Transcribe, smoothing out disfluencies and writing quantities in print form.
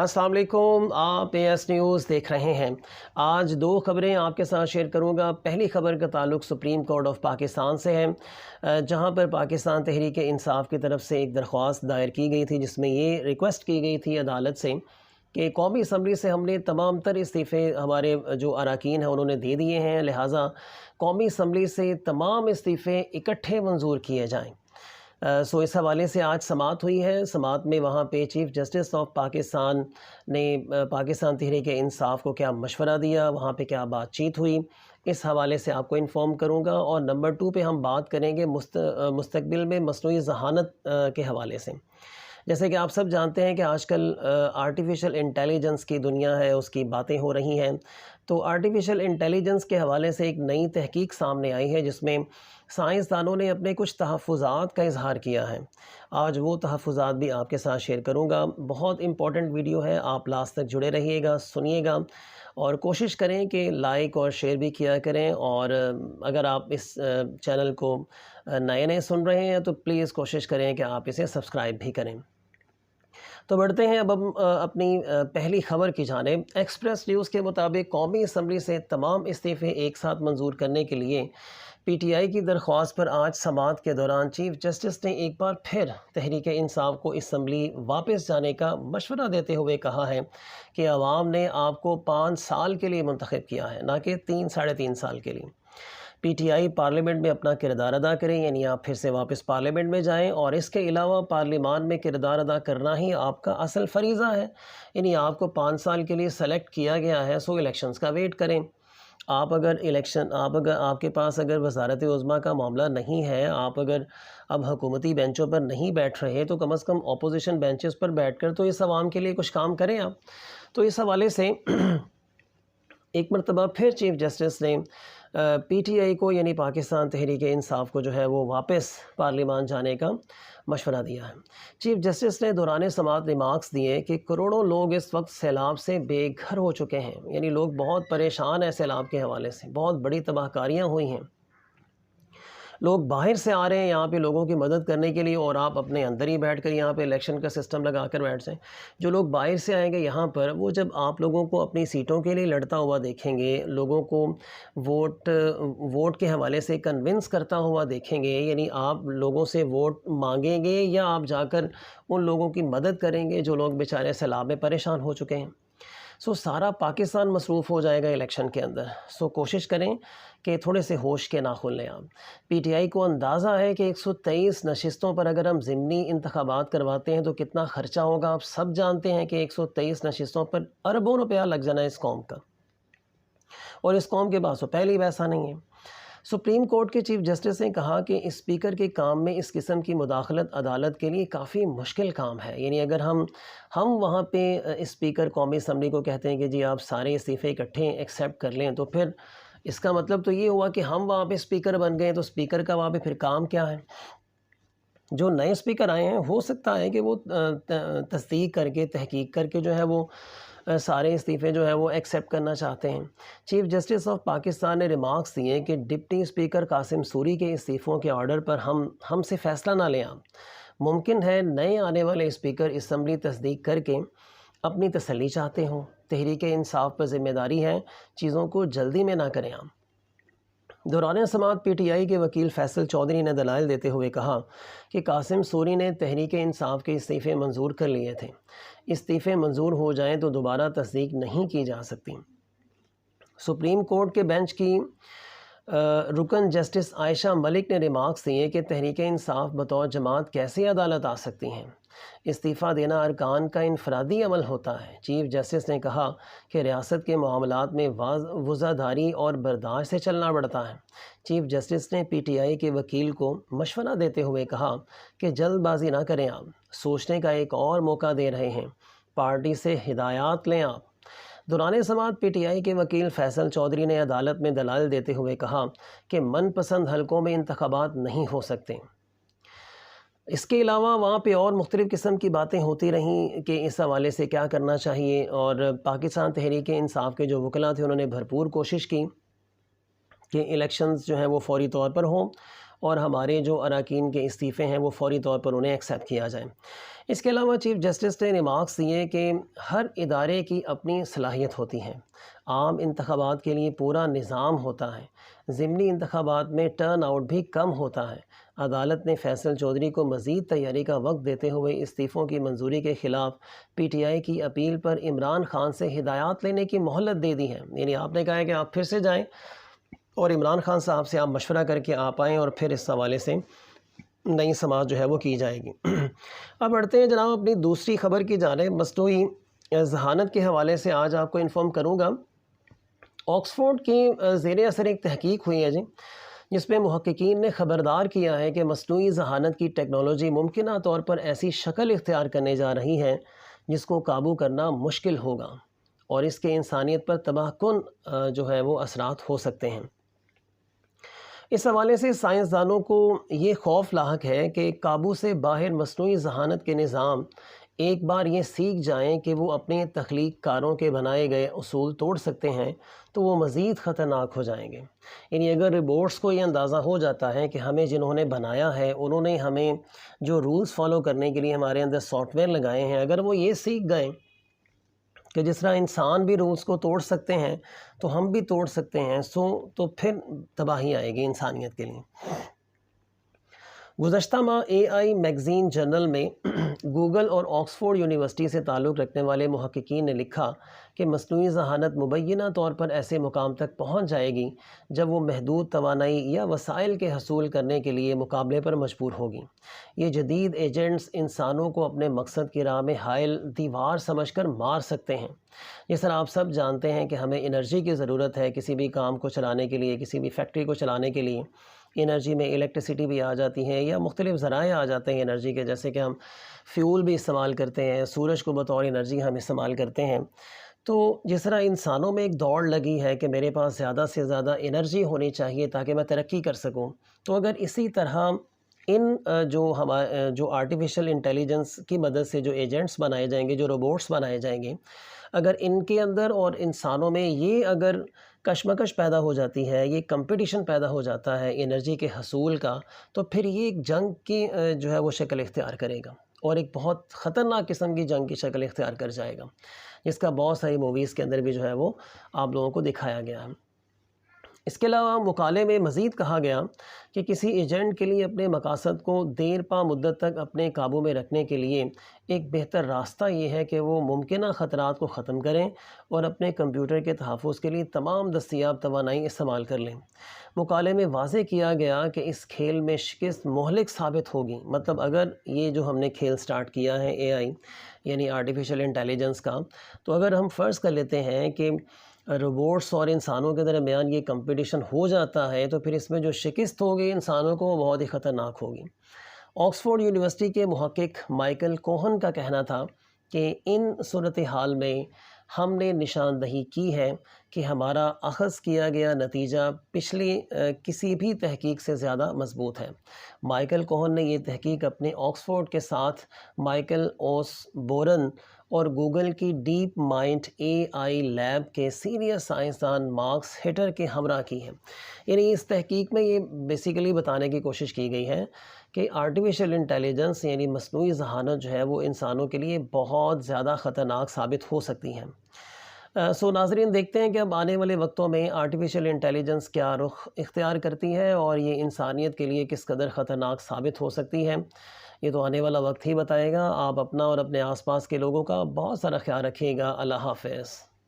अस्सलाम वालेकुम, आप AS न्यूज़ देख रहे हैं। आज दो खबरें आपके साथ शेयर करूंगा। पहली खबर का ताल्लुक सुप्रीम कोर्ट ऑफ पाकिस्तान से है, जहां पर पाकिस्तान तहरीक इंसाफ की तरफ से एक दरख्वास्त दायर की गई थी, जिसमें ये रिक्वेस्ट की गई थी अदालत से कि कौमी असम्बली से हमने तमाम तर इस्तीफ़े हमारे जो अरकान हैं उन्होंने दे दिए हैं, लिहाजा कौमी असम्बली से तमाम इस्तीफ़े इकट्ठे मंजूर किए जाएँ। सो इस हवाले से आज समाअत हुई है। समाअत में वहाँ पे चीफ़ जस्टिस ऑफ पाकिस्तान ने पाकिस्तान तहरीक इंसाफ को क्या मशवरा दिया, वहाँ पे क्या बातचीत हुई, इस हवाले से आपको इन्फॉर्म करूँगा। और नंबर 2 पे हम बात करेंगे मुस्तकबिल में मसनूई ज़हानत के हवाले से। जैसे कि आप सब जानते हैं कि आजकल आर्टिफिशियल इंटेलिजेंस की दुनिया है, उसकी बातें हो रही हैं। तो आर्टिफिशियल इंटेलिजेंस के हवाले से एक नई तहकीक सामने आई है, जिसमें साइंसदानों ने अपने कुछ तहफ़्फ़ुज़ात का इज़हार किया है। आज वो तहफ़्फ़ुज़ात भी आपके साथ शेयर करूँगा। बहुत इम्पॉर्टेंट वीडियो है, आप लास्ट तक जुड़े रहिएगा, सुनिएगा और कोशिश करें कि लाइक और शेयर भी किया करें। और अगर आप इस चैनल को नए सुन रहे हैं तो प्लीज़ कोशिश करें कि आप इसे सब्सक्राइब भी करें। तो बढ़ते हैं अब हम अपनी पहली खबर की जानिब। एक्सप्रेस न्यूज़ के मुताबिक कौमी असम्बली से तमाम इस्तीफ़े एक साथ मंजूर करने के लिए PTI की दरख्वास्त पर आज समाअत के दौरान चीफ़ जस्टिस ने एक बार फिर तहरीक इंसाफ को असम्बली वापस जाने का मशवरा देते हुए कहा है कि आवाम ने आपको 5 साल के लिए मुंतखब किया है, ना कि 3 साढ़े 3 साल के लिए। PTI पार्लियामेंट में अपना किरदार अदा करें, यानी आप फिर से वापस पार्लियामेंट में जाएं, और इसके अलावा पार्लियामान में किरदार अदा करना ही आपका असल फरीज़ा है। यानी आपको 5 साल के लिए सेलेक्ट किया गया है, सो इलेक्शंस का वेट करें। आप अगर आपके पास अगर वज़ारत उज़्मा का मामला नहीं है, आप अगर अब हुकूमती बेंचों पर नहीं बैठ रहे, तो कम से कम अपोजिशन बेंचेस पर बैठकर तो इस आवाम के लिए कुछ काम करें आप। तो इस हवाले से एक मरतबा फिर चीफ़ जस्टिस ने PTI को यानी पाकिस्तान तहरीक इंसाफ को जो है वो वापस पार्लियामान जाने का मशवरा दिया है। चीफ़ जस्टिस ने दौरान समाअत रिमार्क्स दिए कि करोड़ों लोग इस वक्त सैलाब से बेघर हो चुके हैं, यानी लोग बहुत परेशान हैं सैलाब के हवाले से, बहुत बड़ी तबाहकारियाँ हुई हैं, लोग बाहर से आ रहे हैं यहाँ पे लोगों की मदद करने के लिए, और आप अपने अंदर ही बैठकर यहाँ पे इलेक्शन का सिस्टम लगा कर बैठ जाएँ। जो लोग बाहर से आएंगे यहाँ पर, वो जब आप लोगों को अपनी सीटों के लिए लड़ता हुआ देखेंगे, लोगों को वोट के हवाले से कन्विंस करता हुआ देखेंगे, यानी आप लोगों से वोट मांगेंगे या आप जाकर उन लोगों की मदद करेंगे जो लोग बेचारे सैलाब में परेशान हो चुके हैं। सो सारा पाकिस्तान मसरूफ़ हो जाएगा इलेक्शन के अंदर। सो कोशिश करें कि थोड़े से होश के नाखुन लें आप। PTI को अंदाज़ा है कि 123 नशिस्तों पर अगर हम ज़िमनी इंतखाबात करवाते हैं तो कितना ख़र्चा होगा। आप सब जानते हैं कि 123 नशिस्तों पर अरबों रुपया लग जाना है इस कौम का, और इस कौम के पास तो पहले ही पैसा नहीं है। सुप्रीम कोर्ट के चीफ़ जस्टिस ने कहा कि स्पीकर के काम में इस किस्म की मुदाखलत अदालत के लिए काफ़ी मुश्किल काम है। यानी अगर हम वहाँ पे स्पीकर कौमी असम्बली को कहते हैं कि जी आप सारे इस्तीफ़े इकट्ठे एक्सेप्ट कर लें, तो फिर इसका मतलब तो ये हुआ कि हम वहाँ पे स्पीकर बन गए, तो स्पीकर का वहाँ पे फिर काम क्या है। जो नए स्पीकर आए हैं, हो सकता है कि वो तस्दीक करके तहकीक करके जो है वो सारे इस्तीफ़े जो है वो एक्सेप्ट करना चाहते हैं। चीफ़ जस्टिस ऑफ पाकिस्तान ने रिमार्क्स दिए कि डिप्टी स्पीकर कासिम सूरी के इस्तीफ़ों के ऑर्डर पर हमसे फ़ैसला ना लें आप। मुमकिन है नए आने वाले स्पीकर असम्बली तस्दीक करके अपनी तसल्ली चाहते हों। तहरीक इंसाफ पर ज़िम्मेदारी है, चीज़ों को जल्दी में ना करें आप। दौरान समाअत PTI के वकील फैसल चौधरी ने दलाइल देते हुए कहा कि कासिम सूरी ने तहरीक इंसाफ के इस्तीफ़े मंजूर कर लिए थे। इस्तीफ़े मंजूर हो जाएं तो दोबारा तस्दीक नहीं की जा सकती। सुप्रीम कोर्ट के बेंच की रुकन जस्टिस आयशा मलिक ने रिमार्क्स दिए कि तहरीक इंसाफ बतौर जमात कैसे अदालत आ सकती हैं। इस्तीफ़ा देना अरकान का इनफरादी अमल होता है। चीफ़ जस्टिस ने कहा कि रियासत के मामलात में वज़ादारी और बर्दाश्त से चलना पड़ता है। चीफ़ जस्टिस ने PTI के वकील को मशवरा देते हुए कहा कि जल्दबाजी ना करें, आप सोचने का एक और मौका दे रहे हैं, पार्टी से हिदायत लें आप। दौरान समाअत PTI के वकील फैसल चौधरी ने अदालत में दलाइल देते हुए कहा कि मनपसंद हलकों में इंतखाबात नहीं हो सकते। इसके अलावा वहाँ पे और मुख्तलिफ़ किस्म की बातें होती रहीं कि इस हवाले से क्या करना चाहिए, और पाकिस्तान तहरीक इंसाफ के जो वकला थे उन्होंने भरपूर कोशिश की कि इलेक्शंस जो हैं वो फ़ौरी तौर पर हों और हमारे जो अरकान के इस्तीफ़े हैं वो फ़ौरी तौर पर उन्हें एक्सेप्ट किया जाए। اس کے علاوہ چیف جسٹس نے ریمارکس دیے کہ ہر ادارے کی اپنی صلاحیت ہوتی ہے، عام انتخابات کے لیے پورا نظام ہوتا ہے، ضمنی انتخابات میں ٹرن آؤٹ بھی کم ہوتا ہے۔ عدالت نے فیصل چودھری کو مزید تیاری کا وقت دیتے ہوئے استعفوں کی منظوری کے خلاف پی ٹی آئی کی اپیل پر عمران خان سے ہدایات لینے کی مہلت دے دی ہے۔ یعنی آپ نے کہا ہے کہ آپ پھر سے جائیں اور عمران خان صاحب سے آپ مشورہ کر کے آپ آئیں اور پھر اس حوالے سے نئی سماعت جو ہے وہ کی جائے گی۔ اب بڑھتے ہیں جناب اپنی دوسری خبر کی جانب۔ مصنوعی ذہانت کے حوالے سے آج آپ کو انفارم کروں گا۔ آکسفورڈ کی زیر اثر ایک تحقیق ہوئی ہے جس میں محققین نے خبردار کیا ہے کہ مصنوعی ذہانت کی ٹیکنالوجی ممکنہ طور پر ایسی شکل اختیار کرنے جا رہی ہے جس کو قابو کرنا مشکل ہوگا اور اس کے انسانیت پر تباہ کن جو ہے وہ اثرات ہو سکتے ہیں۔ اس حوالے سے سائنسدانوں کو یہ خوف لاحق ہے کہ قابو سے باہر مصنوعی ذہانت کے نظام ایک بار یہ سیکھ جائیں کہ وہ اپنے تخلیق کاروں کے بنائے گئے اصول توڑ سکتے ہیں تو وہ مزید خطرناک ہو جائیں گے۔ یعنی اگر روبوٹس کو یہ اندازہ ہو جاتا ہے کہ ہمیں جنہوں نے بنایا ہے انہوں نے ہمیں جو رولز فالو کرنے کے لیے ہمارے اندر سافٹ ویئر لگائے ہیں، اگر وہ یہ سیکھ گئے کہ جس طرح انسان بھی رولز کو توڑ سکتے ہیں تو ہم بھی توڑ سکتے ہیں، تو پھر تباہی آئے گی انسانیت کے لیے۔ گزشتہ ماہ اے آئی میگزین جرنل میں گوگل اور آکسفورڈ یونیورسٹی سے تعلق رکھنے والے محققین نے لکھا کہ مصنوعی ذہانت مبینہ طور پر ایسے مقام تک پہنچ جائے گی جب وہ محدود توانائی یا وسائل کے حصول کرنے کے لیے مقابلے پر مجبور ہوگی۔ یہ جدید ایجنٹس انسانوں کو اپنے مقصد کی راہ میں حائل دیوار سمجھ کر مار سکتے ہیں۔ جس طرح آپ سب جانتے ہیں کہ ہمیں انرجی کی ضرورت ہے کسی بھی کام کو چلانے کے لیے، کسی بھی فیکٹری کو چلانے کے لیے انرجی میں الیکٹریسٹی بھی آ جاتی ہے یا مختلف ذرائع آ جاتے ہیں انرجی کے، جیسے کہ ہم فیول بھی استعمال کرتے ہیں، سورج کو بطور انرجی ہم استعمال کرتے ہیں۔ تو جس طرح انسانوں میں ایک دوڑ لگی ہے کہ میرے پاس زیادہ سے زیادہ انرجی ہونی چاہیے تاکہ میں ترقی کر سکوں، تو اگر اسی طرح ان جو آرٹیفیشل انٹیلیجنس کی مدد سے جو ایجنٹس بنائے جائیں گے، جو روبوٹس بنائے جائیں گے، اگر ان کے اندر اور انسانوں میں یہ اگر کشمکش پیدا ہو جاتی ہے، یہ کمپٹیشن پیدا ہو جاتا ہے انرجی کے حصول کا، تو پھر یہ ایک جنگ کی جو ہے وہ شکل اختیار کرے گا اور ایک بہت خطرناک قسم کی جنگ کی شکل اختیار کر جائے گا، جس کا بہت ساری موویز کے اندر بھی جو ہے وہ آپ لوگوں کو دکھایا گیا ہے۔ اس کے علاوہ مقالے میں مزید کہا گیا کہ کسی ایجنٹ کے لیے اپنے مقاصد کو دیر پا مدت تک اپنے قابو میں رکھنے کے لیے ایک بہتر راستہ یہ ہے کہ وہ ممکنہ خطرات کو ختم کریں اور اپنے کمپیوٹر کے تحفظ کے لیے تمام دستیاب توانائی استعمال کر لیں۔ مقالے میں واضح کیا گیا کہ اس کھیل میں شکست مہلک ثابت ہوگی۔ مطلب اگر یہ جو ہم نے کھیل سٹارٹ کیا ہے اے آئی یعنی آرٹیفیشل انٹیلیجنس کا، تو اگر ہم فرض کر لیتے ہیں کہ روبوٹس اور انسانوں کے درمیان یہ کمپٹیشن ہو جاتا ہے تو پھر اس میں جو شکست ہوگی انسانوں کو وہ بہت ہی خطرناک ہوگی۔ آکسفورڈ یونیورسٹی کے محقق مائیکل کوہن کا کہنا تھا کہ ان صورتحال میں ہم نے نشاندہی کی ہے کہ ہمارا اخذ کیا گیا نتیجہ پچھلی کسی بھی تحقیق سے زیادہ مضبوط ہے۔ مائیکل کوہن نے یہ تحقیق اپنے آکسفورڈ کے ساتھ مائیکل اوس بورن اور گوگل کی ڈیپ مائنڈ اے آئی لیب کے سینئر سائنسدان مارکس ہیٹر کے ہمراہ کی ہے۔ یعنی اس تحقیق میں یہ بیسیکلی بتانے کی کوشش کی گئی ہے کہ آرٹیفیشل انٹیلیجنس یعنی مصنوعی ذہانت جو ہے وہ انسانوں کے لیے بہت زیادہ خطرناک ثابت ہو سکتی ہیں۔ ناظرین دیکھتے ہیں کہ اب آنے والے وقتوں میں آرٹیفیشل انٹیلیجنس کیا رخ اختیار کرتی ہے اور یہ انسانیت کے لیے کس قدر خطرناک ثابت ہو سکتی ہے۔ یہ تو آنے والا وقت ہی بتائے گا۔ آپ اپنا اور اپنے آس پاس کے لوگوں کا بہت سارا خیال رکھیے گا۔ اللہ حافظ۔